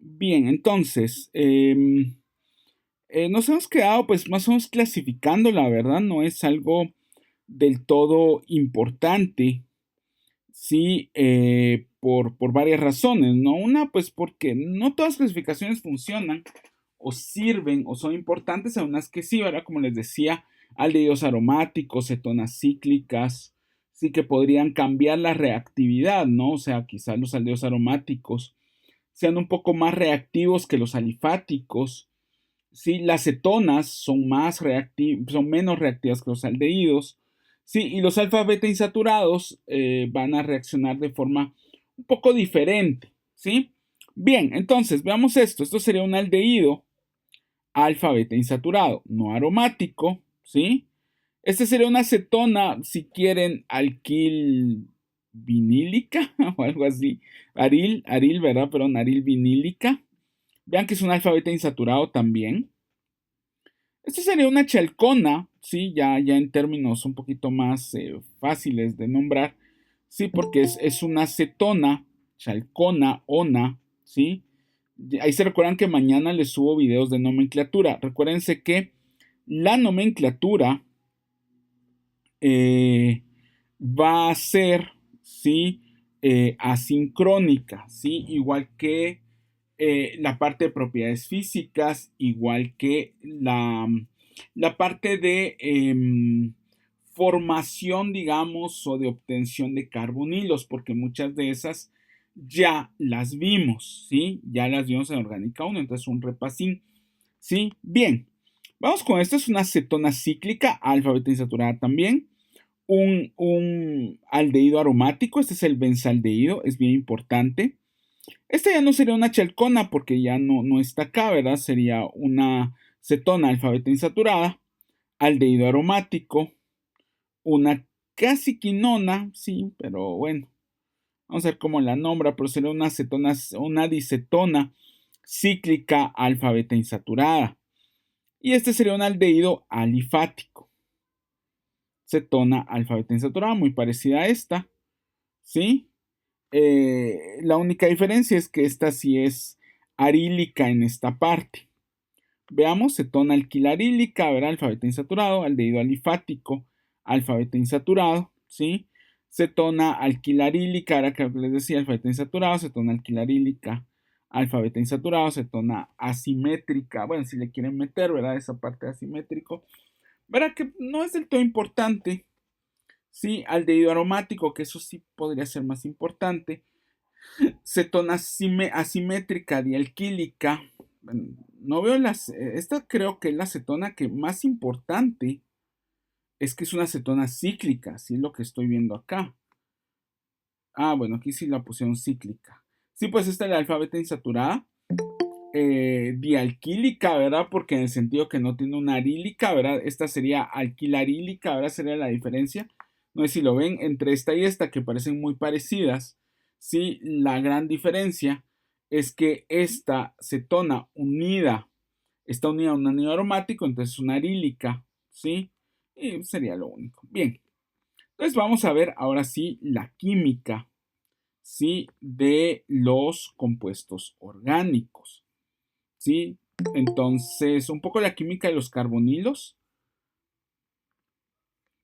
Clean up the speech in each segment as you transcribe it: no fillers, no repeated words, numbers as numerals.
Bien, entonces, nos hemos quedado pues más o menos clasificando, la verdad, no es algo del todo importante, sí, por varias razones, ¿no? Una, pues porque no todas las clasificaciones funcionan o sirven o son importantes, a unas que sí, ¿verdad? Como les decía, aldehídos aromáticos, cetonas cíclicas, sí que podrían cambiar la reactividad, ¿no? O sea, quizás los aldehídos aromáticos sean un poco más reactivos que los alifáticos. Sí, las cetonas son son menos reactivas que los aldehídos. Sí, y los alfa beta insaturados van a reaccionar de forma un poco diferente. ¿Sí? Bien, entonces veamos esto. Esto sería un aldehído alfa beta insaturado, no aromático. ¿Sí? Este sería una cetona, si quieren, alquil vinílica o algo así. Aril, ¿verdad? Perdón, aril vinílica. Vean que es un alfa beta insaturado también. Esto sería una chalcona, ¿sí? Ya en términos un poquito más fáciles de nombrar, ¿sí? Porque es una cetona, chalcona, ona, ¿sí? Ahí se recuerdan que mañana les subo videos de nomenclatura. Recuérdense que la nomenclatura eh, va a ser, ¿sí? Asincrónica, ¿sí? Igual que la parte de propiedades físicas, igual que la parte de formación, digamos, o de obtención de carbonilos, porque muchas de esas ya las vimos, ¿sí? Ya las vimos en Orgánica 1, entonces un repasín, ¿sí? Bien, vamos con esto, es una cetona cíclica, alfa beta insaturada también, un aldehído aromático, este es el benzaldehído, es bien importante. Esta ya no sería una chalcona porque ya no está acá, ¿verdad? Sería una cetona alfa beta insaturada, aldehído aromático, una casi quinona, sí, pero bueno, vamos a ver cómo la nombra, pero sería una cetona, una dicetona cíclica alfa beta insaturada. Y este sería un aldehído alifático, cetona alfa beta insaturada, muy parecida a esta, ¿sí? La única diferencia es que esta sí es arílica en esta parte. Veamos, cetona alquilarílica, a ver, alfa beta insaturado, aldehído alifático, alfa beta insaturado, ¿sí? Cetona alquilarílica, ahora que les decía, alfa beta insaturado, cetona alquilarílica, alfa beta insaturado, cetona asimétrica, bueno, si le quieren meter, ¿verdad? Esa parte de asimétrico, verá que no es del todo importante, ¿sí? Aldehído aromático, que eso sí podría ser más importante, cetona asimétrica dialquílica. No veo esta creo que es la cetona que más importante es que es una cetona cíclica, sí es lo que estoy viendo acá. Ah, bueno, aquí sí la pusieron cíclica. Sí, pues esta es la alfa beta insaturada, dialquílica, ¿verdad? Porque en el sentido que no tiene una arílica, ¿verdad? Esta sería alquilarílica, ¿verdad? Sería la diferencia. No sé si lo ven entre esta y esta, que parecen muy parecidas. Sí, la gran diferencia es que esta cetona está unida a un anillo aromático, entonces es una arílica, ¿sí? Y sería lo único. Bien, entonces vamos a ver ahora sí la química, ¿sí? De los compuestos orgánicos. ¿Sí? Entonces, un poco la química de los carbonilos,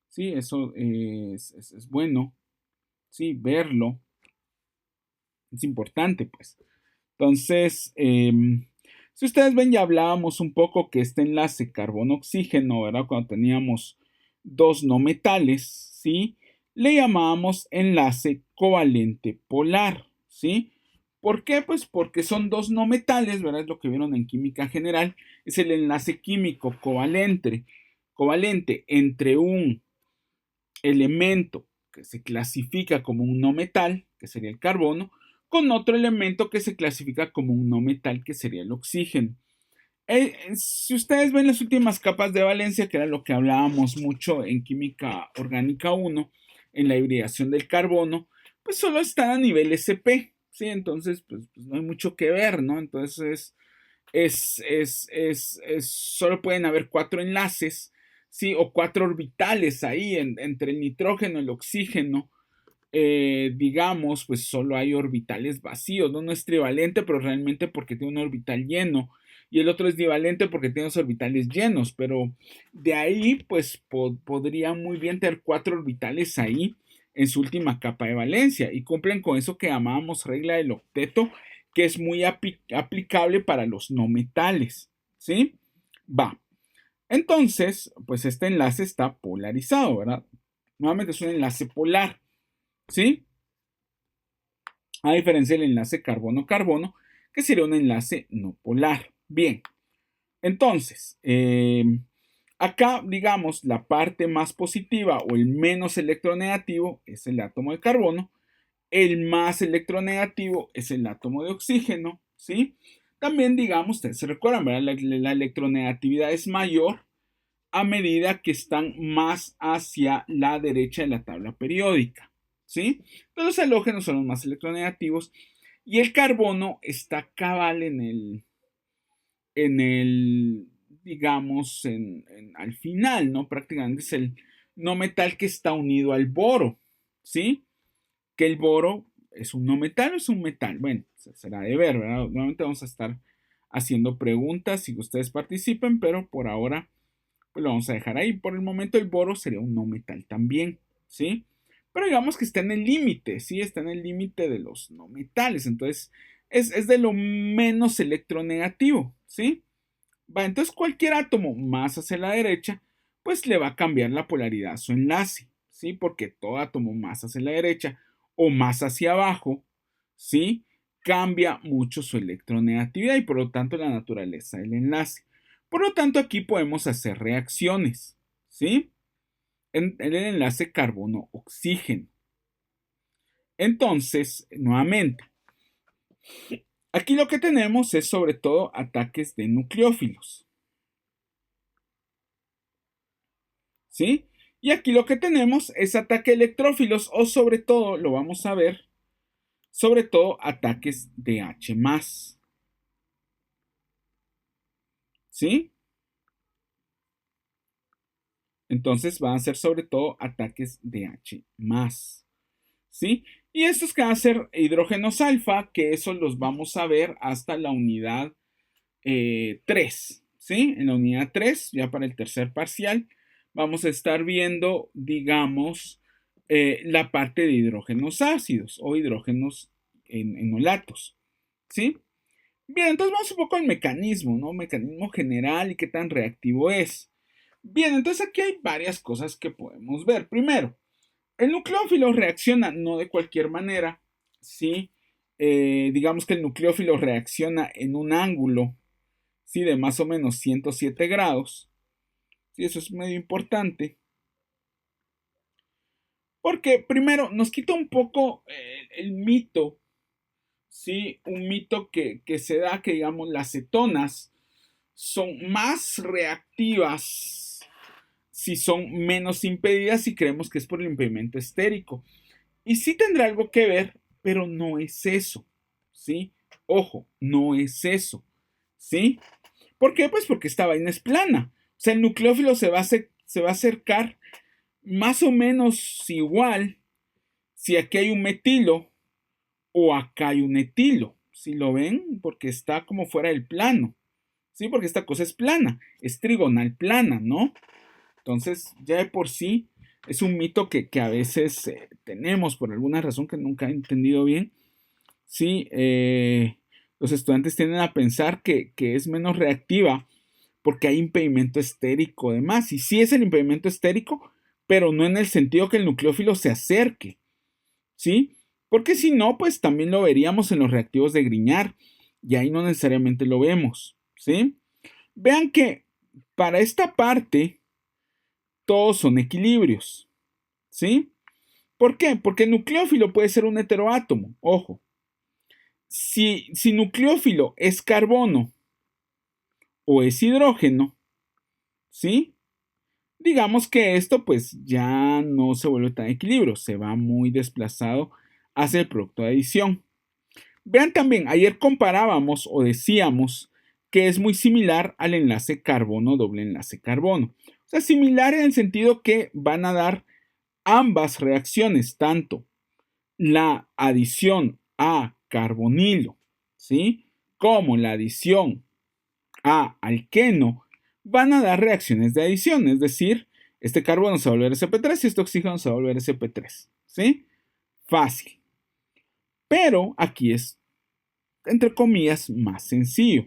¿sí? Eso es bueno, ¿sí? Verlo, es importante, pues. Entonces, si ustedes ven, ya hablábamos un poco que este enlace carbono-oxígeno, ¿verdad? Cuando teníamos dos no metales, ¿sí? Le llamábamos enlace covalente polar, ¿sí? ¿Por qué? Pues porque son dos no metales, ¿verdad? Es lo que vieron en química general, es el enlace químico covalente entre un elemento que se clasifica como un no metal, que sería el carbono, con otro elemento que se clasifica como un no metal, que sería el oxígeno. Si ustedes ven las últimas capas de valencia, que era lo que hablábamos mucho en química orgánica 1, en la hibridación del carbono, pues solo están a nivel SP, ¿sí? Entonces, pues no hay mucho que ver, ¿no? Entonces, solo pueden haber cuatro enlaces, ¿sí? O cuatro orbitales ahí entre el nitrógeno, el oxígeno, digamos, pues solo hay orbitales vacíos, ¿no? No es trivalente, pero realmente porque tiene un orbital lleno. Y el otro es divalente porque tiene los orbitales llenos, pero de ahí, pues podría muy bien tener 4 orbitales ahí en su última capa de valencia y cumplen con eso que llamábamos regla del octeto, que es muy aplicable para los no metales, ¿sí? Va. Entonces, pues este enlace está polarizado, ¿verdad? Nuevamente es un enlace polar, ¿sí? A diferencia del enlace carbono-carbono, que sería un enlace no polar. Bien, entonces, acá, digamos, la parte más positiva o el menos electronegativo es el átomo de carbono, el más electronegativo es el átomo de oxígeno, ¿sí? También, digamos, ustedes se recuerdan, ¿verdad? La electronegatividad es mayor a medida que están más hacia la derecha de la tabla periódica, ¿sí? Entonces los halógenos son los más electronegativos y el carbono está cabal en el digamos, al final, ¿no? Prácticamente es el no metal que está unido al boro, ¿sí? Que el boro es un no metal o es un metal. Bueno, será de ver, ¿verdad? Nuevamente vamos a estar haciendo preguntas y que ustedes participen, pero por ahora pues lo vamos a dejar ahí. Por el momento el boro sería un no metal también, ¿sí? Pero digamos que está en el límite, ¿sí? Está en el límite de los no metales, entonces es de lo menos electronegativo, ¿sí? Va, entonces cualquier átomo más hacia la derecha, pues le va a cambiar la polaridad a su enlace, ¿sí? Porque todo átomo más hacia la derecha o más hacia abajo, ¿sí? Cambia mucho su electronegatividad y por lo tanto la naturaleza del enlace. Por lo tanto, aquí podemos hacer reacciones, ¿sí? En el enlace carbono-oxígeno. Entonces, nuevamente, aquí lo que tenemos es sobre todo ataques de nucleófilos, ¿sí? Y aquí lo que tenemos es ataque de electrófilos o sobre todo, lo vamos a ver, sobre todo ataques de H+, ¿sí? Entonces van a ser sobre todo ataques de H+, ¿sí? Y estos que van a ser hidrógenos alfa, que esos los vamos a ver hasta la unidad 3, ¿sí? En la unidad 3, ya para el tercer parcial, vamos a estar viendo, digamos, la parte de hidrógenos ácidos o hidrógenos enolatos, ¿sí? Bien, entonces vamos un poco al mecanismo, ¿no? Mecanismo general y qué tan reactivo es. Bien, entonces aquí hay varias cosas que podemos ver. Primero, el nucleófilo reacciona no de cualquier manera, ¿sí? Digamos que el nucleófilo reacciona en un ángulo, ¿sí? De más o menos 107 grados, ¿sí? Eso es medio importante, porque primero nos quita un poco el mito, ¿sí? Un mito que se da que, digamos, las cetonas son más reactivas si son menos impedidas y creemos que es por el impedimento estérico. Y sí tendrá algo que ver, pero no es eso, ¿sí? Ojo, no es eso, ¿sí? ¿Por qué? Pues porque esta vaina es plana. O sea, el nucleófilo se va a acercar más o menos igual si aquí hay un metilo o acá hay un etilo. ¿Sí lo ven? Porque está como fuera del plano. ¿Sí? Porque esta cosa es plana, es trigonal plana, ¿no? Entonces, ya de por sí es un mito que a veces tenemos por alguna razón que nunca he entendido bien. Sí, los estudiantes tienden a pensar que es menos reactiva porque hay impedimento estérico de más. Y sí es el impedimento estérico, pero no en el sentido que el nucleófilo se acerque, ¿sí? Porque si no, pues también lo veríamos en los reactivos de Grignard y ahí no necesariamente lo vemos, ¿sí? Vean que para esta parte todos son equilibrios, ¿sí? ¿Por qué? Porque el nucleófilo puede ser un heteroátomo, ojo. Si nucleófilo es carbono o es hidrógeno, ¿sí? Digamos que esto pues ya no se vuelve tan equilibrio, se va muy desplazado hacia el producto de adición. Vean también, ayer comparábamos o decíamos que es muy similar al enlace carbono, doble enlace carbono. O sea, similar en el sentido que van a dar ambas reacciones, tanto la adición a carbonilo, ¿sí? Como la adición a alqueno, van a dar reacciones de adición, es decir, este carbono se va a volver sp3 y este oxígeno se va a volver sp3, ¿sí? Fácil. Pero aquí es, entre comillas, más sencillo.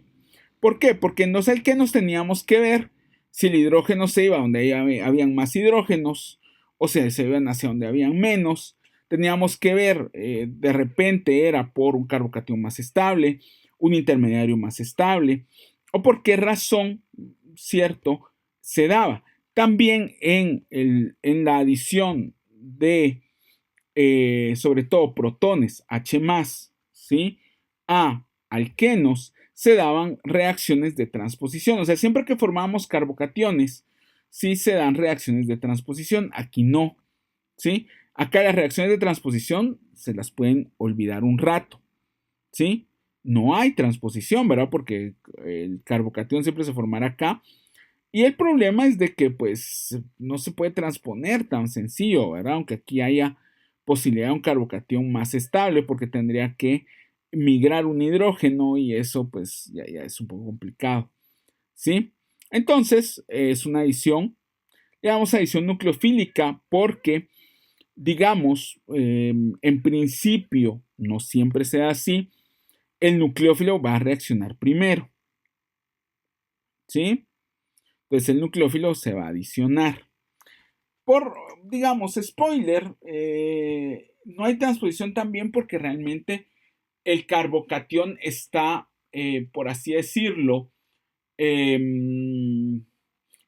¿Por qué? Porque en los alquenos teníamos que ver si el hidrógeno se iba donde habían más hidrógenos o si se iban hacia donde habían menos. Teníamos que ver, de repente era por un carbocatión más estable, un intermediario más estable, o por qué razón, cierto, se daba. También en la adición de, sobre todo, protones H+, ¿sí? A alquenos, se daban reacciones de transposición. O sea, siempre que formamos carbocationes, sí se dan reacciones de transposición. Aquí no, ¿sí? Acá las reacciones de transposición se las pueden olvidar un rato, ¿sí? No hay transposición, ¿verdad? Porque el carbocatión siempre se formará acá. Y el problema es de que, pues, no se puede transponer tan sencillo, ¿verdad? Aunque aquí haya posibilidad de un carbocatión más estable, porque tendría que migrar un hidrógeno y eso, pues, ya es un poco complicado, ¿sí? Entonces, es una adición, llamamos adición nucleofílica porque, digamos, en principio, no siempre sea así, el nucleófilo va a reaccionar primero, ¿sí? Entonces el nucleófilo se va a adicionar. Por, digamos, spoiler, no hay transposición también porque realmente el carbocatión está, por así decirlo,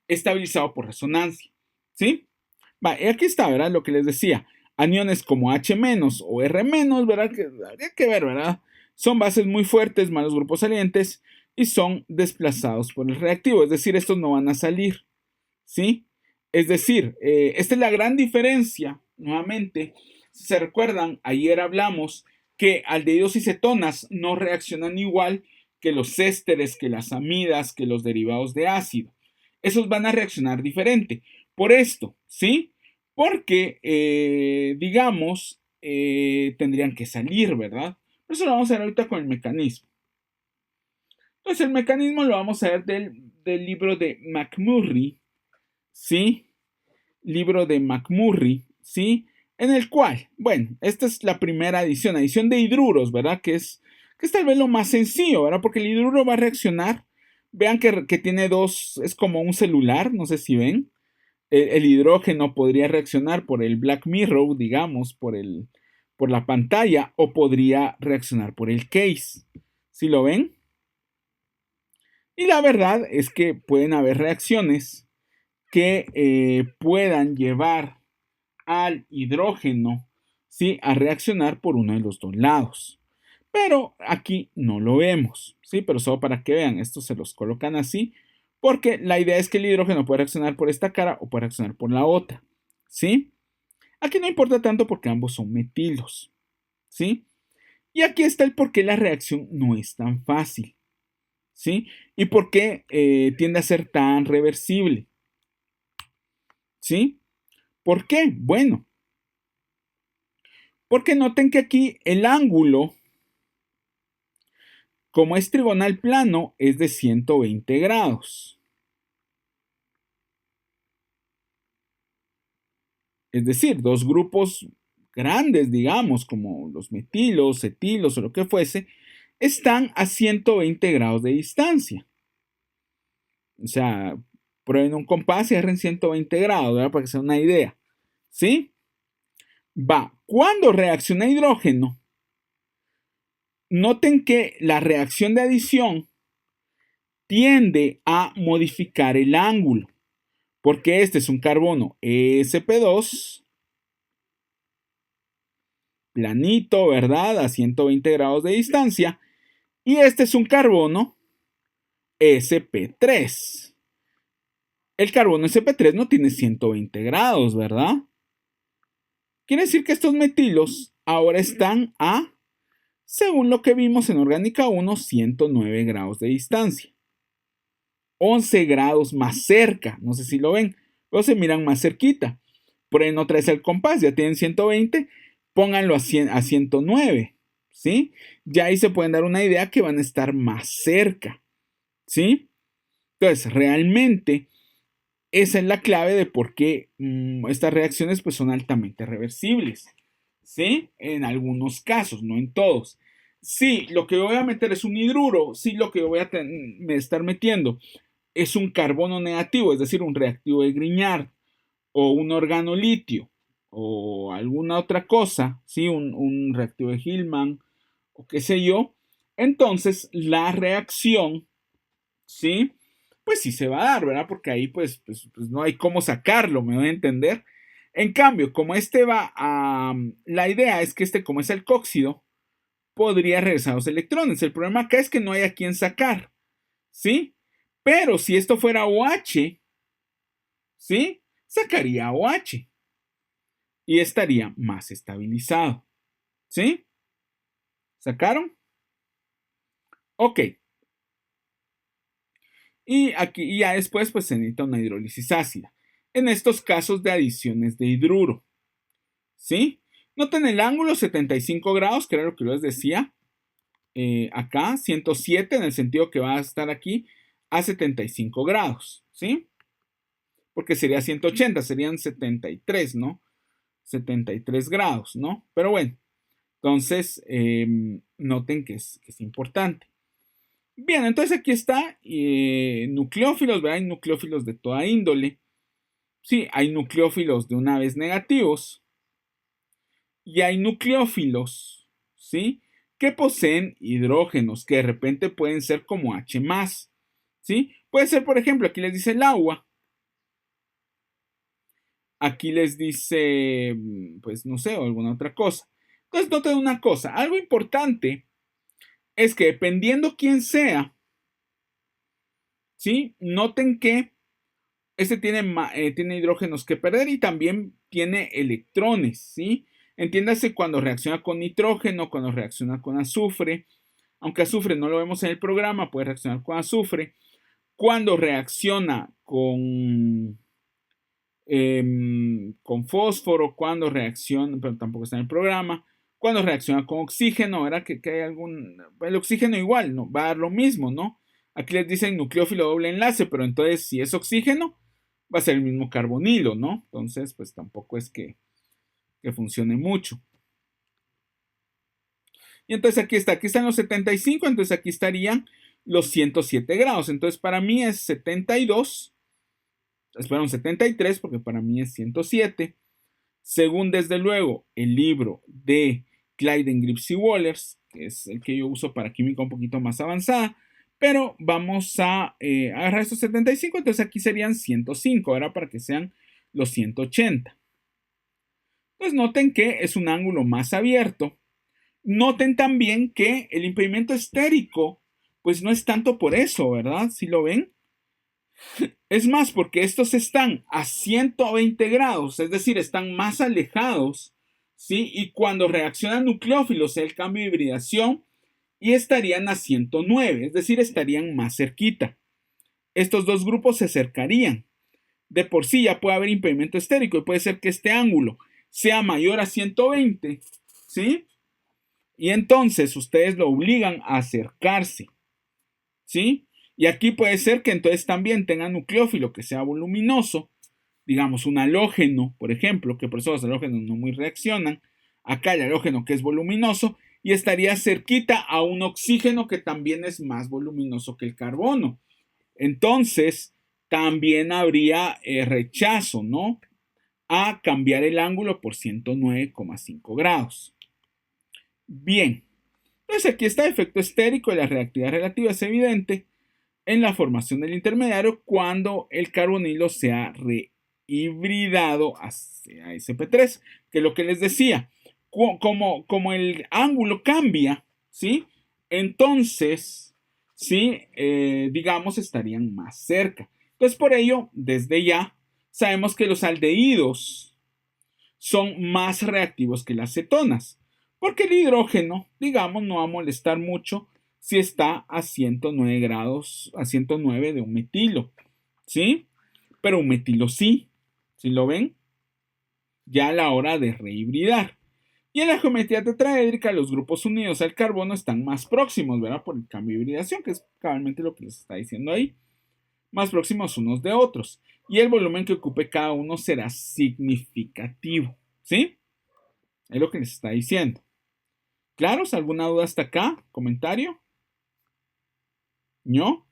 estabilizado por resonancia, ¿sí? Va, y aquí está, ¿verdad? Lo que les decía, aniones como H- o R-, ¿verdad? Que habría que ver, ¿verdad? Son bases muy fuertes, malos grupos salientes y son desplazados por el reactivo, es decir, estos no van a salir, ¿sí? Es decir, esta es la gran diferencia, nuevamente, si se recuerdan, ayer hablamos que aldehídos y cetonas no reaccionan igual que los ésteres, que las amidas, que los derivados de ácido. Esos van a reaccionar diferente. Por esto, ¿sí? Porque, digamos, tendrían que salir, ¿verdad? Eso lo vamos a ver ahorita con el mecanismo. Entonces, el mecanismo lo vamos a ver del libro de McMurray, ¿sí? Libro de McMurray, ¿sí? En el cual, bueno, esta es la primera adición de hidruros, ¿verdad? Que es tal vez lo más sencillo, ¿verdad? Porque el hidruro va a reaccionar, vean que tiene dos, es como un celular, no sé si ven. El hidrógeno podría reaccionar por el Black Mirror, digamos, por la pantalla, o podría reaccionar por el case. ¿Sí lo ven? Y la verdad es que pueden haber reacciones que puedan llevar al hidrógeno, ¿sí? A reaccionar por uno de los dos lados. Pero aquí no lo vemos, ¿sí? Pero solo para que vean, estos se los colocan así, porque la idea es que el hidrógeno puede reaccionar por esta cara o puede reaccionar por la otra, ¿sí? Aquí no importa tanto porque ambos son metilos, ¿sí? Y aquí está el por qué la reacción no es tan fácil, ¿sí? Y por qué tiende a ser tan reversible, ¿sí? ¿Por qué? Bueno, porque noten que aquí el ángulo, como es trigonal plano, es de 120 grados. Es decir, dos grupos grandes, digamos, como los metilos, etilos o lo que fuese, están a 120 grados de distancia. O sea, prueben un compás y agarren 120 grados, ¿verdad? Para que sea una idea. ¿Sí? Va, cuando reacciona hidrógeno, noten que la reacción de adición tiende a modificar el ángulo, porque este es un carbono sp2, planito, ¿verdad? A 120 grados de distancia, y este es un carbono sp3. El carbono sp3 no tiene 120 grados, ¿verdad? Quiere decir que estos metilos ahora están a, según lo que vimos en Orgánica 1, 109 grados de distancia. 11 grados más cerca, no sé si lo ven, pero se miran más cerquita. Prueben otra vez el compás, ya tienen 120, pónganlo a 109, ¿sí? Ya ahí se pueden dar una idea que van a estar más cerca, ¿sí? Entonces, realmente, esa es la clave de por qué estas reacciones pues, son altamente reversibles, ¿sí? En algunos casos, no en todos. Si lo que voy a meter es un hidruro, si lo que voy a estar metiendo es un carbono negativo, es decir, un reactivo de Grignard o un organolitio o alguna otra cosa, ¿sí? Un reactivo de Hillman o qué sé yo, entonces la reacción, ¿sí? Pues sí se va a dar, ¿verdad? Porque ahí pues no hay cómo sacarlo, me voy a entender. En cambio, como este va a... La idea es que este, como es el cóxido, podría regresar los electrones. El problema acá es que no hay a quién sacar, ¿sí? Pero si esto fuera OH, ¿sí? Sacaría OH y estaría más estabilizado, ¿sí? ¿Sacaron? Ok. Y aquí ya después pues se necesita una hidrólisis ácida. En estos casos de adiciones de hidruro, ¿sí? Noten el ángulo 75 grados, que era lo que yo les decía. Acá 107 en el sentido que va a estar aquí a 75 grados, ¿sí? Porque sería 180, serían 73, ¿no? 73 grados, ¿no? Pero bueno, entonces noten que es importante. Bien, entonces aquí está nucleófilos, ¿verdad? Hay nucleófilos de toda índole. Sí, hay nucleófilos de una vez negativos y hay nucleófilos, ¿sí? Que poseen hidrógenos, que de repente pueden ser como H+, ¿sí? Puede ser, por ejemplo, aquí les dice el agua. Aquí les dice, pues no sé, o alguna otra cosa. Entonces, noten una cosa, algo importante es que dependiendo quién sea, ¿sí? Noten que este tiene hidrógenos que perder y también tiene electrones, ¿sí? Entiéndase cuando reacciona con nitrógeno, cuando reacciona con azufre, aunque azufre no lo vemos en el programa, puede reaccionar con azufre. Cuando reacciona con fósforo, cuando reacciona, pero tampoco está en el programa, cuando reacciona con oxígeno, ¿verdad? Que hay el oxígeno igual, ¿no? Va a dar lo mismo, ¿no? Aquí les dicen nucleófilo doble enlace, pero entonces si es oxígeno, va a ser el mismo carbonilo, ¿no? Entonces, pues tampoco es que funcione mucho. Y entonces aquí están los 75, entonces aquí estarían los 107 grados. Entonces para mí es 72, espera, 73 porque para mí es 107. Según desde luego el libro de Clayden, Grips y Wallers, que es el que yo uso para química un poquito más avanzada, pero vamos a agarrar estos 75, entonces aquí serían 105, ahora para que sean los 180. Entonces noten que es un ángulo más abierto. Noten también que el impedimento estérico, pues no es tanto por eso, ¿verdad? ¿Sí lo ven? Es más, porque estos están a 120 grados, es decir, están más alejados, ¿sí? Y cuando reaccionan nucleófilos, el cambio de hibridación, y estarían a 109, es decir, estarían más cerquita. Estos dos grupos se acercarían. De por sí ya puede haber impedimento estérico y puede ser que este ángulo sea mayor a 120, ¿sí? Y entonces ustedes lo obligan a acercarse, ¿sí? Y aquí puede ser que entonces también tenga nucleófilo que sea voluminoso, digamos un halógeno, por ejemplo, que por eso los halógenos no muy reaccionan. Acá el halógeno que es voluminoso y estaría cerquita a un oxígeno que también es más voluminoso que el carbono. Entonces, también habría rechazo, ¿no? A cambiar el ángulo por 109,5 grados. Bien, entonces aquí está el efecto estérico de la reactividad relativa, es evidente en la formación del intermediario cuando el carbonilo se ha rehibridado hacia sp3, que es lo que les decía, como el ángulo cambia, ¿sí? Entonces, ¿sí? Digamos, estarían más cerca. Entonces, por ello, desde ya, sabemos que los aldehídos son más reactivos que las cetonas, porque el hidrógeno, digamos, no va a molestar mucho si está a 109 grados, a 109 de un metilo, ¿sí? Pero un metilo sí, ¿sí lo ven? Ya a la hora de rehibridar. Y en la geometría tetraédrica, los grupos unidos al carbono están más próximos, ¿verdad? Por el cambio de hibridación, que es cabalmente lo que les está diciendo ahí. Más próximos unos de otros. Y el volumen que ocupe cada uno será significativo, ¿sí? Es lo que les está diciendo. ¿Claros? ¿Alguna duda hasta acá? ¿Comentario? ¿No?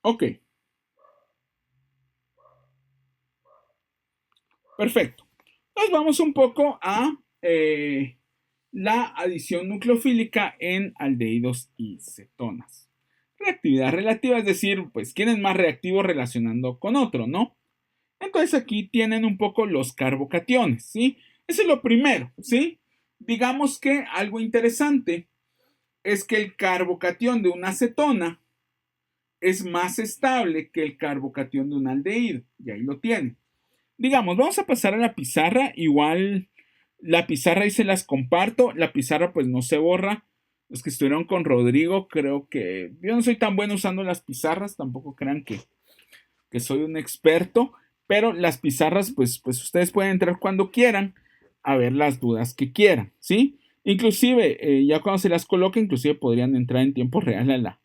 Ok. Perfecto. Entonces vamos un poco a la adición nucleofílica en aldehídos y cetonas. Reactividad relativa, es decir, pues quién es más reactivo relacionando con otro, ¿no? Entonces aquí tienen un poco los carbocationes, ¿sí? Eso es lo primero, ¿sí? Digamos que algo interesante es que el carbocatión de una cetona es más estable que el carbocatión de un aldehído, y ahí lo tienen. Digamos, vamos a pasar a la pizarra, igual la pizarra ahí se las comparto, la pizarra pues no se borra. Los que estuvieron con Rodrigo, creo que yo no soy tan bueno usando las pizarras, tampoco crean que soy un experto, pero las pizarras pues ustedes pueden entrar cuando quieran a ver las dudas que quieran, ¿sí? Inclusive, ya cuando se las coloque, inclusive podrían entrar en tiempo real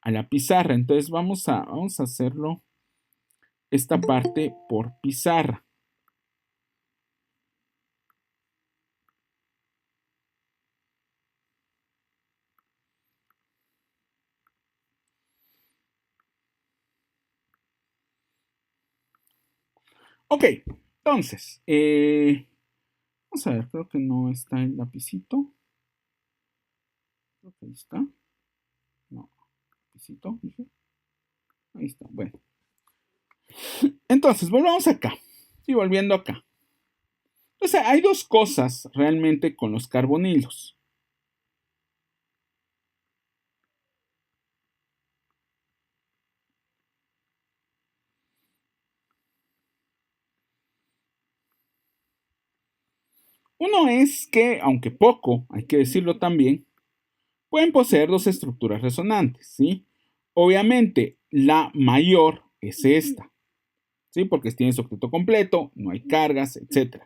a la pizarra. Entonces vamos a hacerlo esta parte por pizarra. Ok, entonces, vamos a ver, creo que no está el lapicito. Creo que ahí está. No, lapicito, dije. Ahí está, bueno. Entonces, volvamos acá. Sí, volviendo acá. Entonces, hay dos cosas realmente con los carbonilos. Uno es que, aunque poco, hay que decirlo también, pueden poseer dos estructuras resonantes, ¿sí? Obviamente, la mayor es esta, ¿sí? Porque tiene su octeto completo, no hay cargas, etc.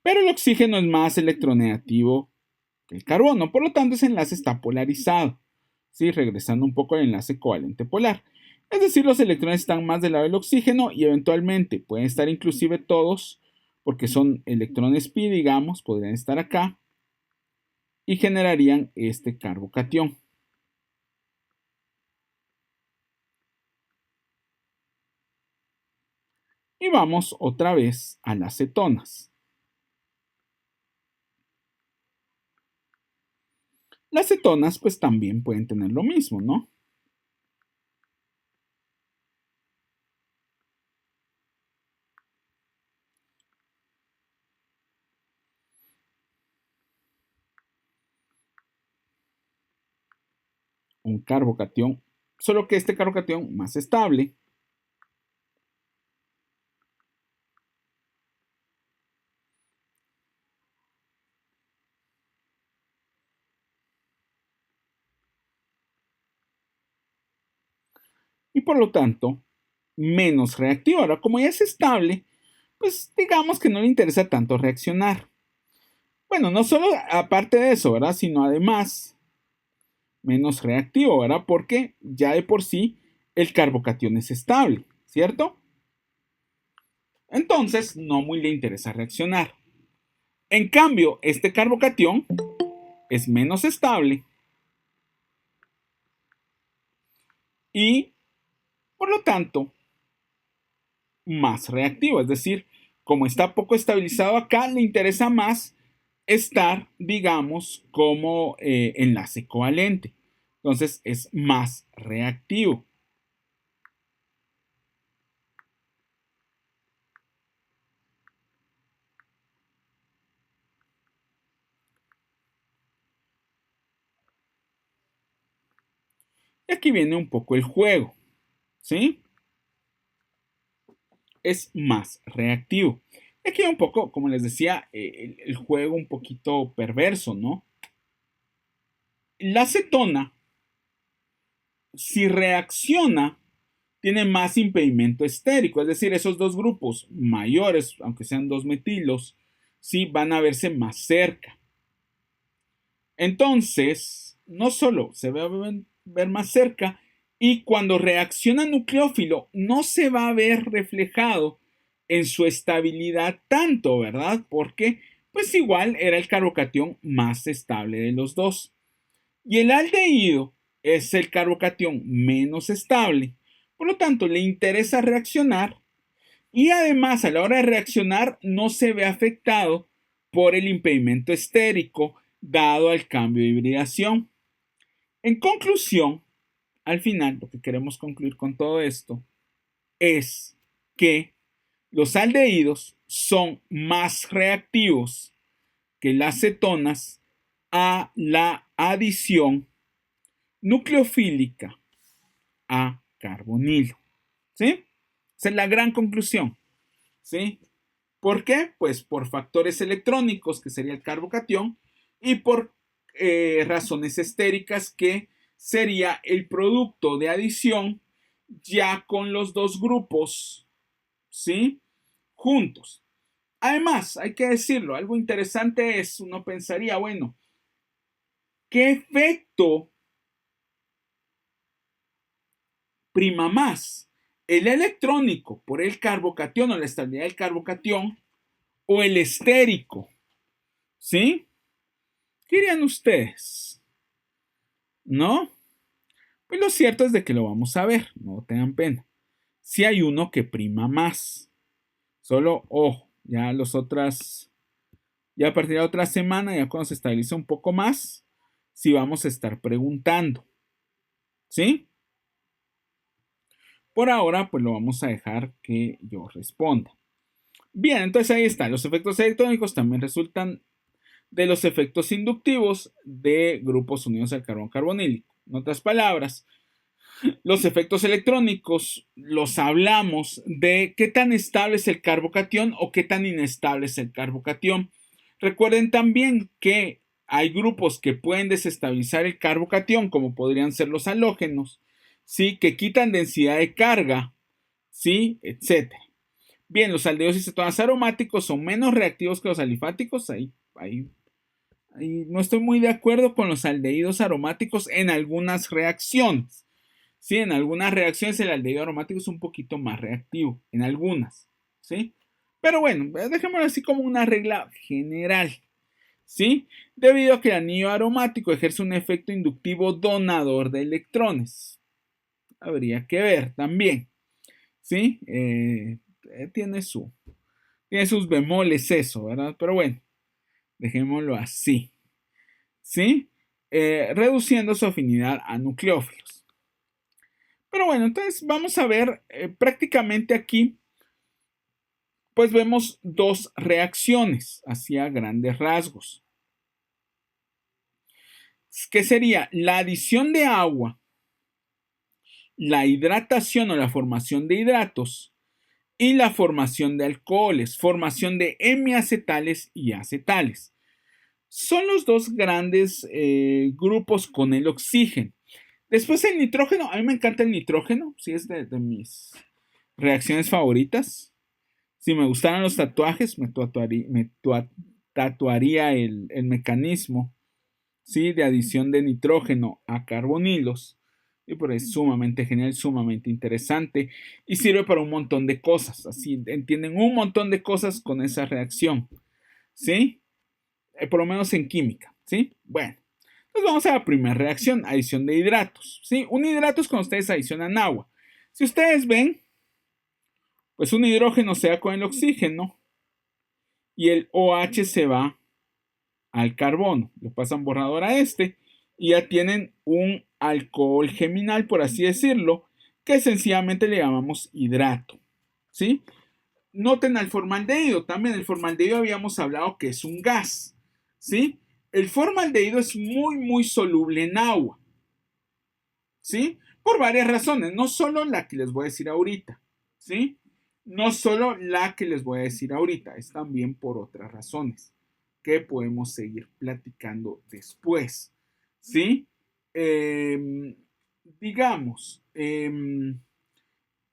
Pero el oxígeno es más electronegativo que el carbono, por lo tanto ese enlace está polarizado, ¿sí? Regresando un poco al enlace covalente polar. Es decir, los electrones están más del lado del oxígeno y eventualmente pueden estar inclusive todos, porque son electrones pi, digamos, podrían estar acá y generarían este carbocatión. Y vamos otra vez a las cetonas. Las cetonas pues también pueden tener lo mismo, ¿no? Un carbocatión, solo que este carbocatión más estable. Y por lo tanto, menos reactivo. Ahora, como ya es estable, pues digamos que no le interesa tanto reaccionar. Bueno, no solo aparte de eso, ¿verdad? Sino además menos reactivo, ¿verdad? Porque ya de por sí el carbocatión es estable, ¿cierto? Entonces, no muy le interesa reaccionar. En cambio, este carbocatión es menos estable y, por lo tanto, más reactivo. Es decir, como está poco estabilizado acá, le interesa más estar, digamos, como enlace covalente. Entonces es más reactivo. Y aquí viene un poco el juego, ¿sí? Es más reactivo. Y aquí un poco, como les decía, el juego un poquito perverso, ¿no? La cetona, si reacciona, tiene más impedimento estérico, es decir, esos dos grupos mayores, aunque sean dos metilos, sí van a verse más cerca. Entonces, no solo se va a ver más cerca, y cuando reacciona nucleófilo no se va a ver reflejado en su estabilidad tanto, ¿verdad? Porque pues igual era el carbocatión más estable de los dos. Y el aldehído es el carbocatión menos estable. Por lo tanto, le interesa reaccionar y además a la hora de reaccionar no se ve afectado por el impedimento estérico dado al cambio de hibridación. En conclusión, al final, lo que queremos concluir con todo esto es que los aldehídos son más reactivos que las cetonas a la adición nucleofílica a carbonilo. ¿Sí? Esa es la gran conclusión. ¿Sí? ¿Por qué? Pues por factores electrónicos, que sería el carbocatión, y por razones estéricas, que sería el producto de adición ya con los dos grupos, ¿sí? Juntos. Además, hay que decirlo, algo interesante es, uno pensaría, bueno, ¿qué efecto prima más? ¿El electrónico por el carbocatión o la estabilidad del carbocatión o el estérico? ¿Sí? ¿Qué dirían ustedes? ¿No? Pues lo cierto es de que lo vamos a ver, no tengan pena. Si hay uno que prima más. Solo, ojo, ya los otras, ya a partir de otra semana, ya cuando se estabiliza un poco más, si vamos a estar preguntando. ¿Sí? Por ahora, pues lo vamos a dejar que yo responda. Bien, entonces ahí está. Los efectos electrónicos también resultan de los efectos inductivos de grupos unidos al carbón carbonílico. En otras palabras, los efectos electrónicos los hablamos de qué tan estable es el carbocatión o qué tan inestable es el carbocatión. Recuerden también que hay grupos que pueden desestabilizar el carbocatión, como podrían ser los halógenos, ¿sí? Que quitan densidad de carga, ¿sí? Etcétera. Bien, los aldehídos y cetonas aromáticos son menos reactivos que los alifáticos. Ahí no estoy muy de acuerdo con los aldehídos aromáticos en algunas reacciones. Sí, en algunas reacciones el aldehído aromático es un poquito más reactivo, en algunas, ¿sí? Pero bueno, dejémoslo así como una regla general, ¿sí? Debido a que el anillo aromático ejerce un efecto inductivo donador de electrones. Habría que ver también, ¿sí? Tiene sus bemoles eso, ¿verdad? Pero bueno, dejémoslo así, ¿sí? Reduciendo su afinidad a nucleófilos. Pero bueno, entonces vamos a ver prácticamente aquí, pues vemos dos reacciones hacia grandes rasgos. ¿Qué sería? La adición de agua, la hidratación o la formación de hidratos y la formación de alcoholes, formación de hemiacetales y acetales. Son los dos grandes grupos con el oxígeno. Después el nitrógeno, a mí me encanta el nitrógeno, sí es de mis reacciones favoritas. Si me gustaran los tatuajes, tatuaría el mecanismo, ¿sí? De adición de nitrógeno a carbonilos. Y por eso es sumamente genial, sumamente interesante y sirve para un montón de cosas. Así entienden un montón de cosas con esa reacción, ¿sí? Por lo menos en química, ¿sí? Bueno, entonces vamos a la primera reacción, adición de hidratos, ¿sí? Un hidrato es cuando ustedes adicionan agua. Si ustedes ven, pues un hidrógeno se va con el oxígeno y el OH se va al carbono. Le pasan borrador a este y ya tienen un alcohol geminal, por así decirlo, que sencillamente le llamamos hidrato, ¿sí? Noten al formaldehído. También el formaldehído habíamos hablado que es un gas, ¿sí? El formaldehído es muy, muy soluble en agua, ¿sí? Por varias razones, no solo la que les voy a decir ahorita, ¿sí? No solo la que les voy a decir ahorita, es también por otras razones que podemos seguir platicando después, ¿sí? Digamos,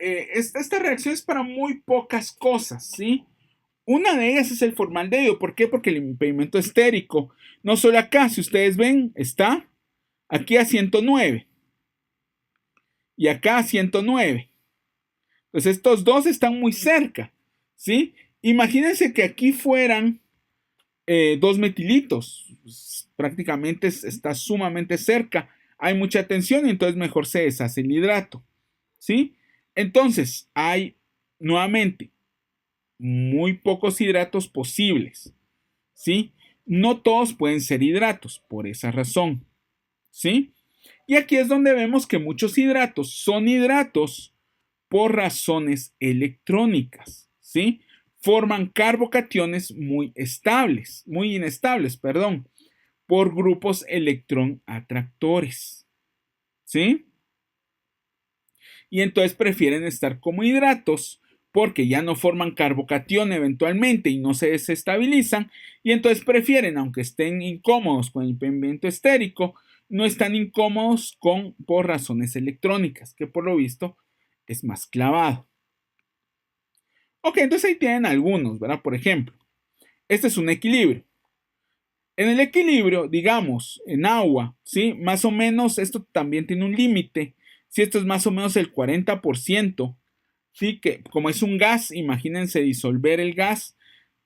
esta reacción es para muy pocas cosas, ¿sí? Una de ellas es el formaldehído. ¿Por qué? Porque el impedimento estérico, no solo acá, si ustedes ven, está aquí a 109 y acá a 109. Entonces estos dos están muy cerca, ¿sí? Imagínense que aquí fueran dos metilitos, pues, prácticamente está sumamente cerca, hay mucha tensión y entonces mejor se deshace el hidrato, ¿sí? Entonces hay nuevamente muy pocos hidratos posibles, ¿sí? No todos pueden ser hidratos por esa razón, ¿sí? Y aquí es donde vemos que muchos hidratos son hidratos por razones electrónicas, ¿sí? Forman carbocationes muy estables, muy inestables, perdón, por grupos electrón atractores, ¿sí? Y entonces prefieren estar como hidratos porque ya no forman carbocatión eventualmente y no se desestabilizan, y entonces prefieren, aunque estén incómodos con el impedimento estérico, no están incómodos por razones electrónicas, que por lo visto es más clavado. Ok, entonces ahí tienen algunos, ¿verdad? Por ejemplo, este es un equilibrio. En el equilibrio, digamos, en agua, ¿sí? Más o menos, esto también tiene un límite. Si esto es más o menos el 40%, ¿sí? Que como es un gas, imagínense disolver el gas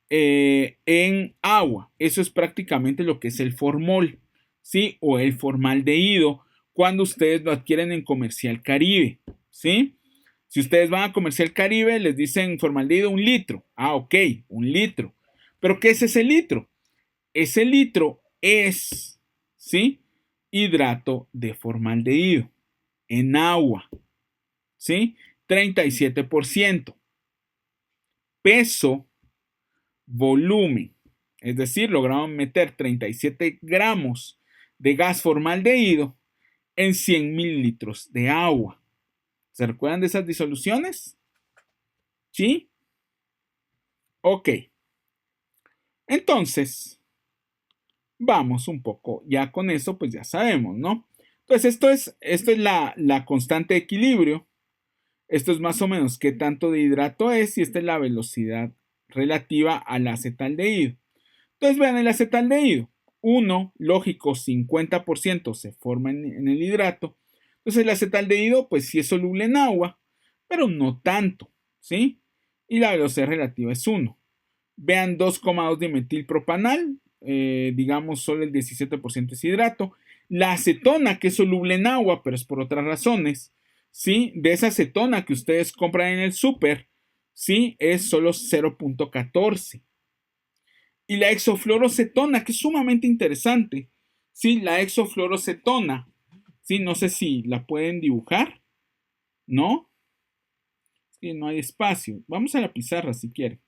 en agua. Eso es prácticamente lo que es el formol, ¿sí? O el formaldehído, cuando ustedes lo adquieren en Comercial Caribe, ¿sí? Si ustedes van a Comercial Caribe, les dicen formaldehído 1 litro. Ah, ok, 1 litro. ¿Pero qué es ese litro? Ese litro es, ¿sí? Hidrato de formaldehído en agua, ¿sí? 37%. Peso, volumen. Es decir, lograron meter 37 gramos de gas formaldehído en 100 mililitros de agua. ¿Se recuerdan de esas disoluciones? ¿Sí? Ok. Entonces, vamos un poco, ya con eso, pues ya sabemos, ¿no? Entonces, esto es la constante de equilibrio. Esto es más o menos qué tanto de hidrato es y esta es la velocidad relativa al acetaldehído. Entonces, vean el acetaldehído. Uno, lógico, 50% se forma en el hidrato. Entonces, el acetaldehído, pues sí es soluble en agua, pero no tanto, ¿sí? Y la velocidad relativa es 1. Vean 2,2 dimetilpropanal, digamos solo el 17% es hidrato. La acetona, que es soluble en agua, pero es por otras razones, ¿sí? De esa acetona que ustedes compran en el súper, ¿sí? Es solo 0,14. Y la hexafluorocetona, que es sumamente interesante, ¿sí? La hexafluorocetona, ¿sí? No sé si la pueden dibujar, ¿no? Sí, no hay espacio. Vamos a la pizarra si quieren.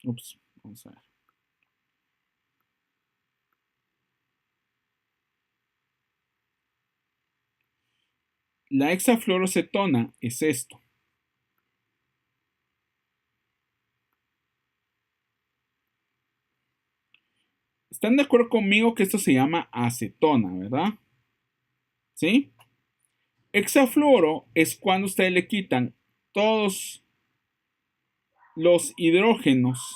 Ups, vamos a ver. La hexafluorocetona es esto. ¿Están de acuerdo conmigo que esto se llama acetona, verdad? ¿Sí? Hexafluoro es cuando ustedes le quitan todos los hidrógenos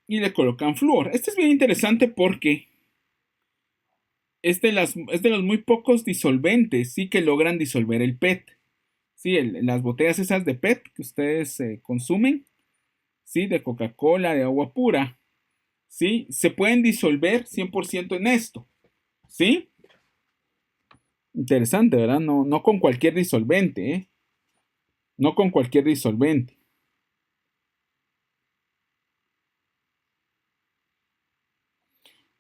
y le colocan flúor. Este es bien interesante porque es de los muy pocos disolventes, sí, que logran disolver el PET. Sí, las botellas esas de PET que ustedes consumen, sí, de Coca-Cola, de agua pura, sí, se pueden disolver 100% en esto, sí. Interesante, ¿verdad? No, no con cualquier disolvente, ¿eh? No con cualquier disolvente.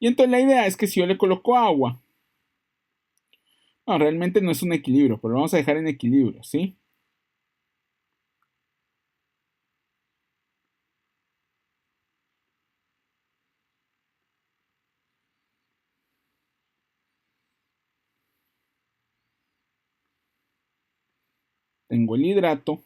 Y entonces la idea es que si yo le coloco agua, no, realmente no es un equilibrio, pero lo vamos a dejar en equilibrio, ¿sí? Tengo el hidrato.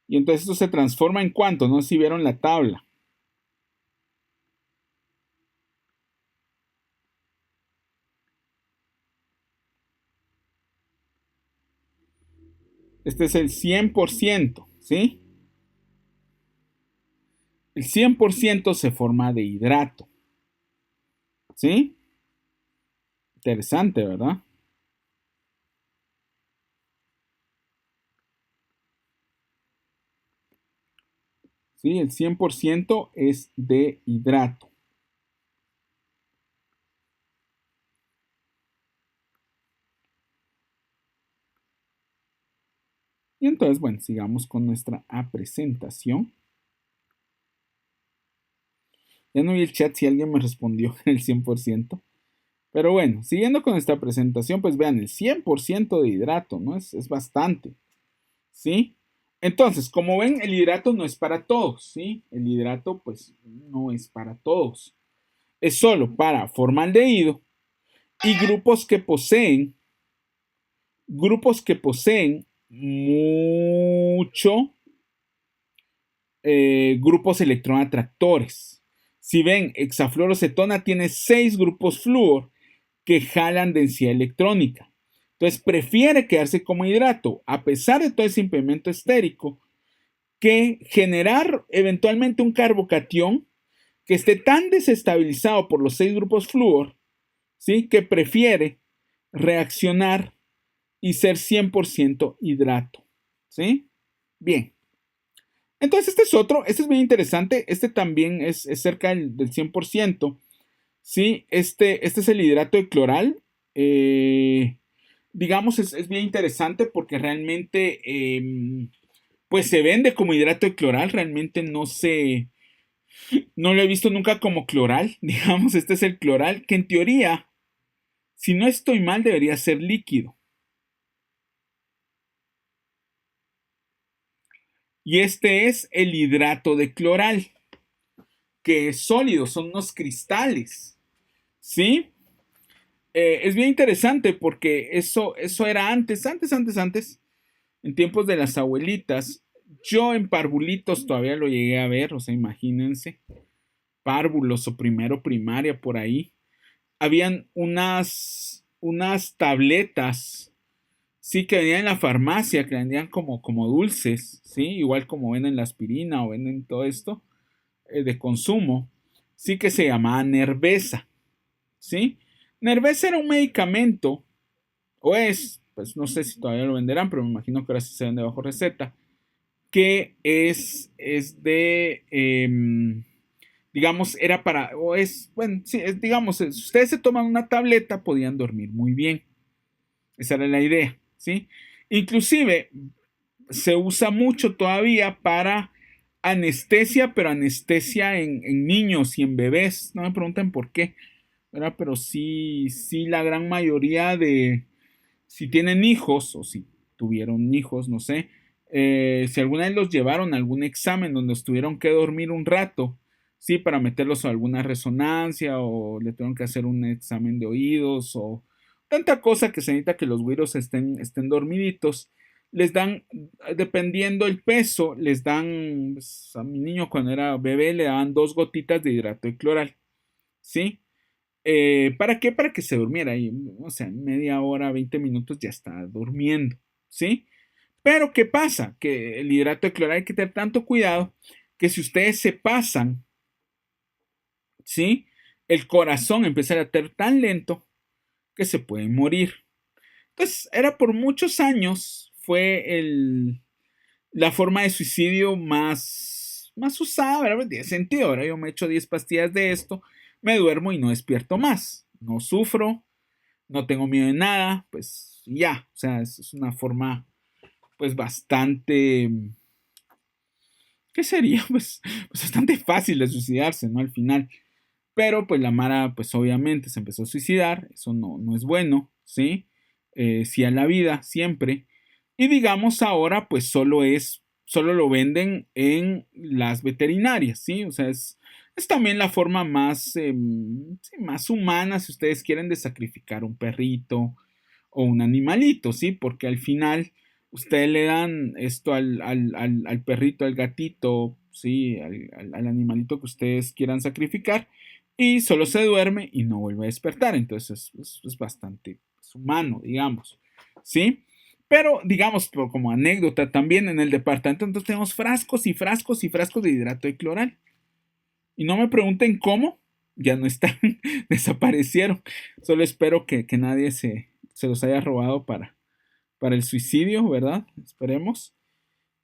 Y entonces esto se transforma en cuánto, no sé si vieron la tabla. Este es el 100%, ¿sí? El 100% se forma de hidrato, ¿sí? Interesante, ¿verdad? ¿Sí? El 100% es de hidrato. Y entonces, bueno, sigamos con nuestra presentación. Ya no vi el chat si alguien me respondió el 100%. Pero bueno, siguiendo con esta presentación, pues vean, el 100% de hidrato, ¿no? Es bastante, ¿sí? Entonces, como ven, el hidrato no es para todos, ¿sí? El hidrato, pues, no es para todos. Es solo para formaldehído y grupos que poseen mucho grupos electronatractores. Si ven, hexafluorocetona tiene 6 grupos flúor que jalan densidad electrónica. Entonces prefiere quedarse como hidrato, a pesar de todo ese implemento estérico, que generar eventualmente un carbocatión que esté tan desestabilizado por los 6 grupos flúor, ¿sí? Que prefiere reaccionar y ser 100% hidrato. ¿Sí? Bien. Entonces este es otro, este es bien interesante, este también es cerca del 100%. ¿Sí? Este es el hidrato de cloral. Digamos, es bien interesante porque realmente pues se vende como hidrato de cloral, realmente no lo he visto nunca como cloral, digamos, este es el cloral, que en teoría, si no estoy mal, debería ser líquido. Y este es el hidrato de cloral, que es sólido, son unos cristales, ¿sí? Es bien interesante porque eso era antes, en tiempos de las abuelitas. Yo en parvulitos todavía lo llegué a ver, o sea, imagínense, párvulos o primero primaria por ahí. Habían unas tabletas, sí, que venían en la farmacia, que vendían como dulces, sí, igual como venden la aspirina o venden todo esto de consumo, sí, que se llamaba Nervesa, sí. Nervesa era un medicamento, o es, pues no sé si todavía lo venderán, pero me imagino que ahora sí se vende bajo receta, que es de, digamos, era para, o es, bueno, sí, digamos, si ustedes se toman una tableta, podían dormir muy bien. Esa era la idea, ¿sí? Inclusive se usa mucho todavía para anestesia, pero anestesia en niños y en bebés. No me pregunten por qué, ¿verdad? Pero sí, la gran mayoría si tienen hijos o si tuvieron hijos, no sé, si alguna vez los llevaron a algún examen donde los tuvieron que dormir un rato, sí, para meterlos a alguna resonancia o le tuvieron que hacer un examen de oídos o tanta cosa que se necesita que los güiros estén dormiditos, les dan, dependiendo el peso, les dan, pues, a mi niño cuando era bebé le daban 2 gotitas de hidrato de cloral, ¿sí? ¿Para qué? Para que se durmiera y, o sea, media hora, 20 minutos ya está durmiendo, ¿sí? Pero ¿qué pasa? Que el hidrato de cloruro hay que tener tanto cuidado que si ustedes se pasan, ¿sí? El corazón empieza a latir tan lento que se pueden morir. Entonces, era por muchos años, fue la forma de suicidio más usada, ¿verdad? Tiene sentido, ahora yo me echo 10 pastillas de esto, me duermo y no despierto más, no sufro, no tengo miedo de nada, pues ya, o sea, es una forma pues bastante, ¿qué sería? Pues bastante fácil de suicidarse, ¿no? Al final, pero pues la Mara pues obviamente se empezó a suicidar, eso no es bueno, ¿sí? Sí a la vida, siempre, y digamos ahora pues solo es solo lo venden en las veterinarias, ¿sí? O sea, es también la forma más, sí, más humana, si ustedes quieren, de sacrificar un perrito o un animalito, ¿sí? Porque al final ustedes le dan esto al perrito, al gatito, ¿sí? Al animalito que ustedes quieran sacrificar y solo se duerme y no vuelve a despertar. Entonces es bastante humano, digamos, ¿sí? Pero digamos, como anécdota, también en el departamento entonces tenemos frascos y frascos y frascos de hidrato de cloral. Y no me pregunten cómo, ya no están, desaparecieron. Solo espero que nadie se los haya robado para el suicidio, ¿verdad? Esperemos.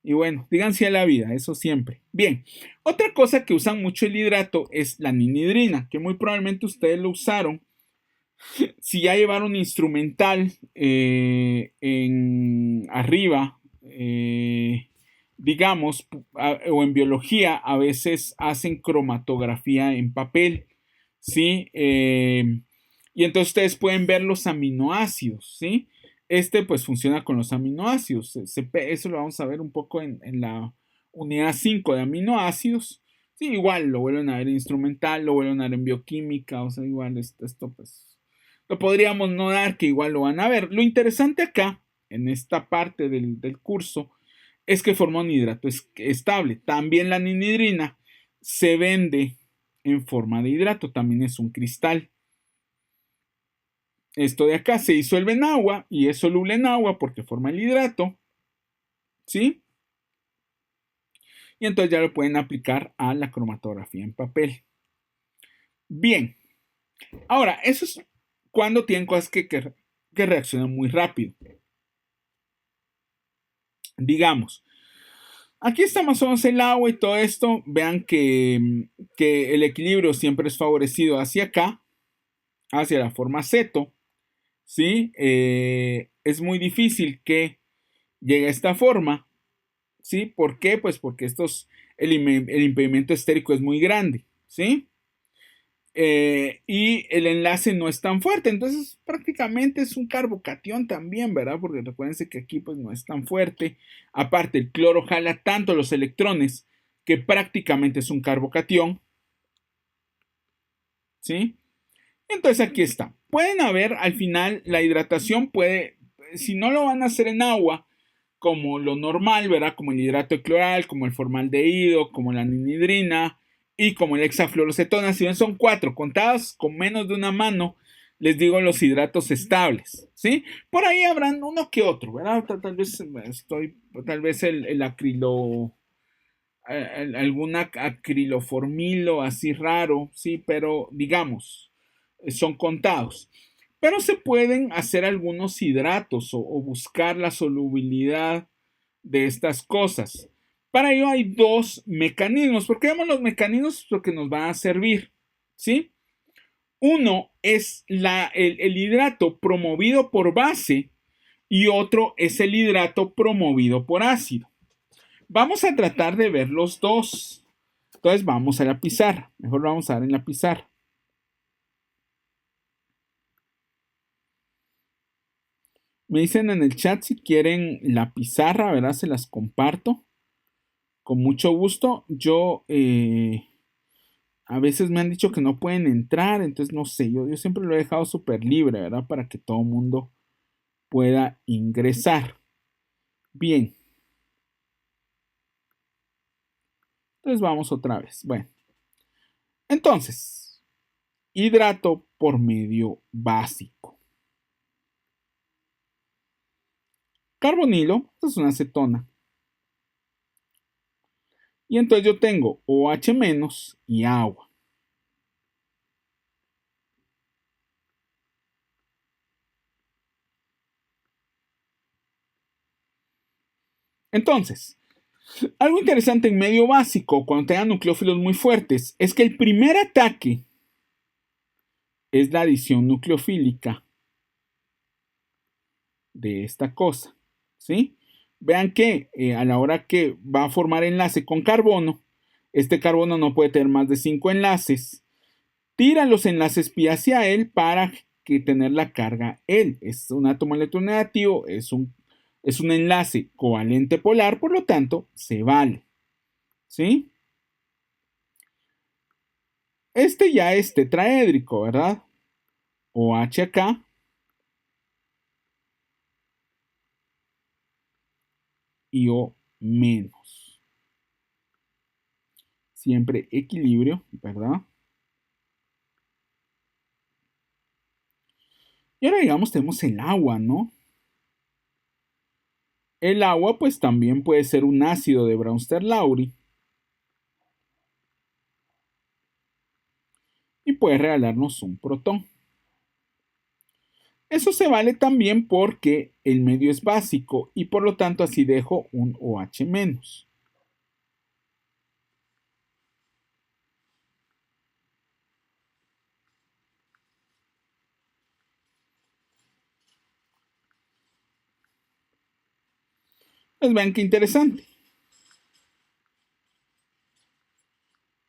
Y bueno, digan sí a la vida, eso siempre. Bien, otra cosa que usan mucho el hidrato es la ninidrina, que muy probablemente ustedes lo usaron si ya llevaron instrumental en arriba, digamos, o en biología, a veces hacen cromatografía en papel, ¿sí? Y entonces ustedes pueden ver los aminoácidos, ¿sí? Este pues funciona con los aminoácidos. Eso lo vamos a ver un poco en la unidad 5 de aminoácidos. Sí, igual lo vuelven a ver en instrumental, lo vuelven a ver en bioquímica, o sea, igual esto pues lo podríamos no dar, que igual lo van a ver. Lo interesante acá, en esta parte del curso, es que forma un hidrato estable. También la ninidrina se vende en forma de hidrato, también es un cristal. Esto de acá se disuelve en agua y es soluble en agua porque forma el hidrato, ¿sí? Y entonces ya lo pueden aplicar a la cromatografía en papel. Bien, ahora, eso es cuando tienen cosas que reaccionan muy rápido. Digamos, aquí está más o menos el agua y todo esto. Vean que el equilibrio siempre es favorecido hacia acá, hacia la forma ceto, ¿sí? Es muy difícil que llegue a esta forma, ¿sí? ¿Por qué? Pues porque el impedimento estérico es muy grande, ¿sí? Y el enlace no es tan fuerte, entonces prácticamente es un carbocatión también, ¿verdad? Porque recuérdense que aquí pues no es tan fuerte. Aparte, el cloro jala tanto los electrones que prácticamente es un carbocatión, ¿sí? Entonces aquí está. Pueden haber al final la hidratación puede, si no lo van a hacer en agua, como lo normal, ¿verdad? Como el hidrato de cloral, como el formaldehído, como la ninidrina y como el hexafluorocetona. Si bien son 4, contadas con menos de una mano, les digo los hidratos estables, ¿sí? Por ahí habrán uno que otro, ¿verdad? Tal vez el acrilo, algún acriloformilo así raro, ¿sí? Pero digamos, son contados. Pero se pueden hacer algunos hidratos o buscar la solubilidad de estas cosas. Para ello hay dos mecanismos, porque vemos los mecanismos lo que nos van a servir, ¿sí? Uno es el hidrato promovido por base y otro es el hidrato promovido por ácido. Vamos a tratar de ver los dos. Entonces vamos a la pizarra. Mejor lo vamos a ver en la pizarra. Me dicen en el chat si quieren la pizarra, ¿verdad? Se las comparto. Con mucho gusto. A veces me han dicho que no pueden entrar, entonces no sé, yo siempre lo he dejado súper libre, ¿verdad? Para que todo el mundo pueda ingresar. Bien. Entonces vamos otra vez. Bueno. Entonces, hidrato por medio básico. Carbonilo, esto es una acetona. Y entonces yo tengo OH- y agua. Entonces, algo interesante en medio básico, cuando tengan nucleófilos muy fuertes, es que el primer ataque es la adición nucleofílica de esta cosa, ¿sí? Vean que a la hora que va a formar enlace con carbono, este carbono no puede tener más de 5 enlaces, tira los enlaces pi hacia él para que tener la carga él. Es un átomo electronegativo, es un Es un enlace covalente polar, por lo tanto, se vale. ¿Sí? Este ya es tetraédrico, ¿verdad? OH acá. Y O menos. Siempre equilibrio, ¿verdad? Y ahora digamos tenemos el agua, ¿no? El agua pues también puede ser un ácido de Brewster-Lowry y puede regalarnos un protón. Eso se vale también porque el medio es básico y por lo tanto así dejo un OH menos. Pues vean qué interesante.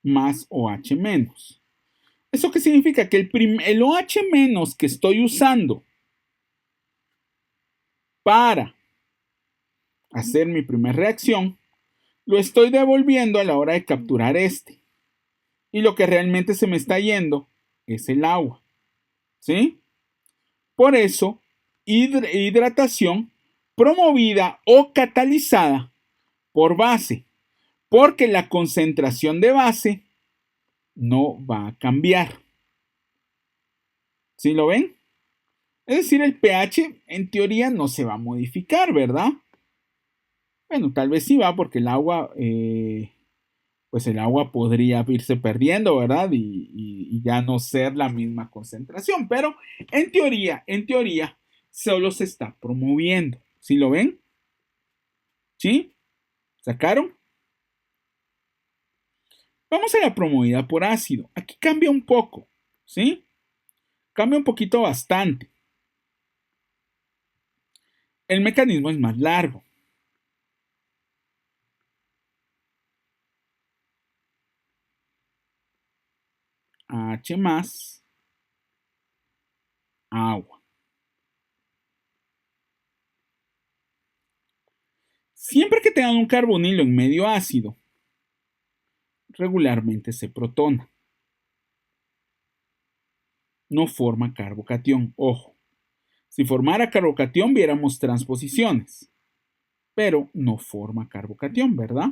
Más OH menos. ¿Eso qué significa? Que el OH menos que estoy usando para hacer mi primera reacción, lo estoy devolviendo a la hora de capturar este. Y lo que realmente se me está yendo es el agua. ¿Sí? Por eso, hidratación promovida o catalizada por base, porque la concentración de base no va a cambiar. ¿Sí lo ven? Es decir, el pH en teoría no se va a modificar, ¿verdad? Bueno, tal vez sí va porque el agua, pues el agua podría irse perdiendo, ¿verdad? Y ya no ser la misma concentración, pero en teoría, solo se está promoviendo. ¿Sí lo ven? ¿Sí? ¿Sacaron? Vamos a la promovida por ácido. Aquí cambia un poco, ¿sí? Cambia un poquito bastante. El mecanismo es más largo. H más agua. Siempre que tengan un carbonilo en medio ácido, regularmente se protona. No forma carbocatión. Ojo, si formara carbocatión viéramos transposiciones, pero no forma carbocatión, ¿verdad?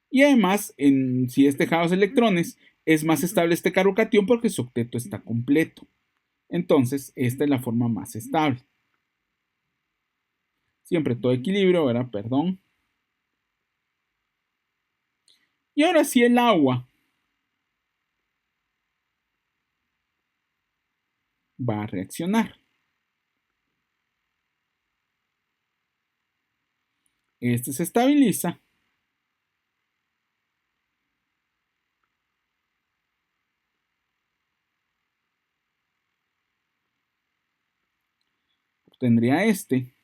Y además, si es tejados de electrones, es más estable este carbocatión porque su octeto está completo. Entonces, esta es la forma más estable. Siempre todo equilibrio, ¿verdad? Perdón. Y ahora sí el agua va a reaccionar. Este se estabiliza. Obtendría este.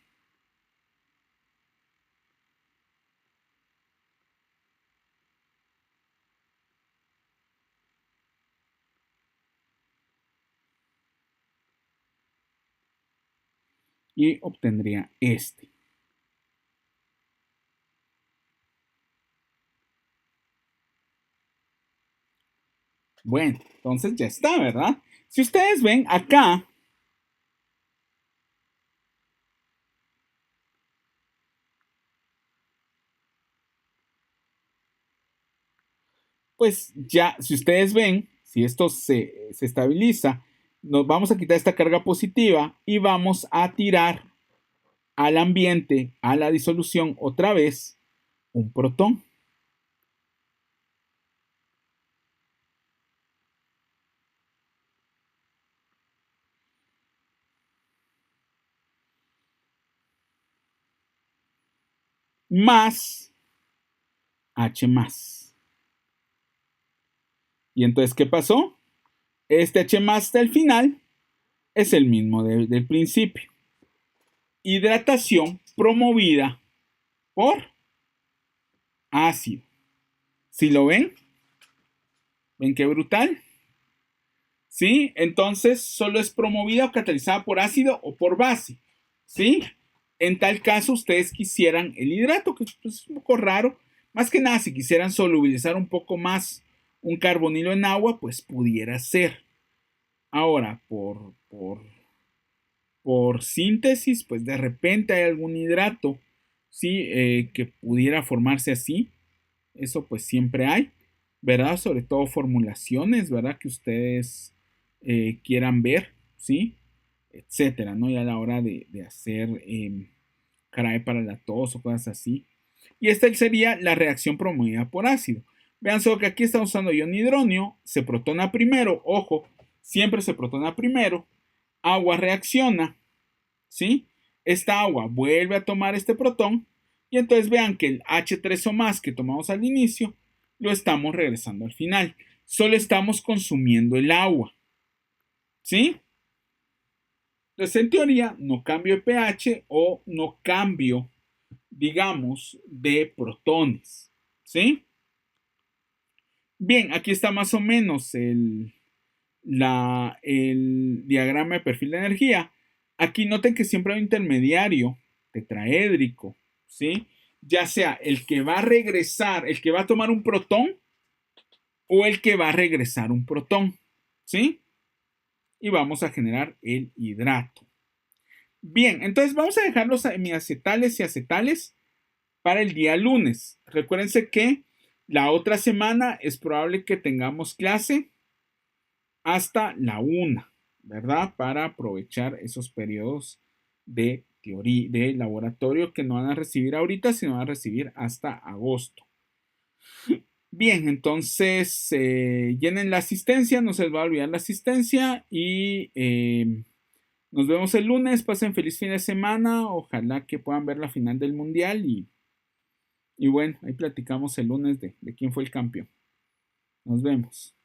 Y obtendría este. Bueno, entonces ya está, ¿verdad? Si ustedes ven acá, pues ya, si ustedes ven, si esto se estabiliza, nos vamos a quitar esta carga positiva y vamos a tirar al ambiente, a la disolución, otra vez, un protón. Más H más. ¿Y entonces qué pasó? Este H más del final es el mismo del principio. Hidratación promovida por ácido. ¿Sí lo ven? ¿Ven qué brutal? ¿sí? Entonces solo es promovida o catalizada por ácido o por base, ¿sí? En tal caso, ustedes quisieran el hidrato, que es un poco raro. Más que nada, si quisieran solubilizar un poco más un carbonilo en agua, pues pudiera ser. Ahora, por síntesis, pues de repente hay algún hidrato, ¿sí? Que pudiera formarse así. Eso pues siempre hay, ¿verdad? Sobre todo formulaciones, ¿verdad? Que ustedes quieran ver, ¿sí? Etcétera, ¿no? Y a la hora de hacer jarabe para la tos o cosas así. Y esta sería la reacción promovida por ácido. Vean solo que aquí estamos usando ion hidronio, se protona primero, ojo, siempre se protona primero, agua reacciona, ¿sí? Esta agua vuelve a tomar este protón y entonces vean que el H3 o más que tomamos al inicio lo estamos regresando al final. Solo estamos consumiendo el agua, ¿sí? Entonces, en teoría, no cambio de pH o no cambio, digamos, de protones, ¿sí? Bien, aquí está más o menos el diagrama de perfil de energía. Aquí noten que siempre hay un intermediario tetraédrico, ¿sí? Ya sea el que va a regresar, el que va a tomar un protón o el que va a regresar un protón, ¿sí? Y vamos a generar el hidrato. Bien, entonces vamos a dejar los semiacetales y acetales para el día lunes. Recuérdense que la otra semana es probable que tengamos clase hasta la 1, ¿verdad? Para aprovechar esos periodos de teoría, de laboratorio que no van a recibir ahorita, sino van a recibir hasta agosto. Bien, entonces llenen la asistencia, no se les va a olvidar la asistencia y nos vemos el lunes. Pasen feliz fin de semana. Ojalá que puedan ver la final del mundial y bueno, ahí platicamos el lunes de quién fue el campeón. Nos vemos.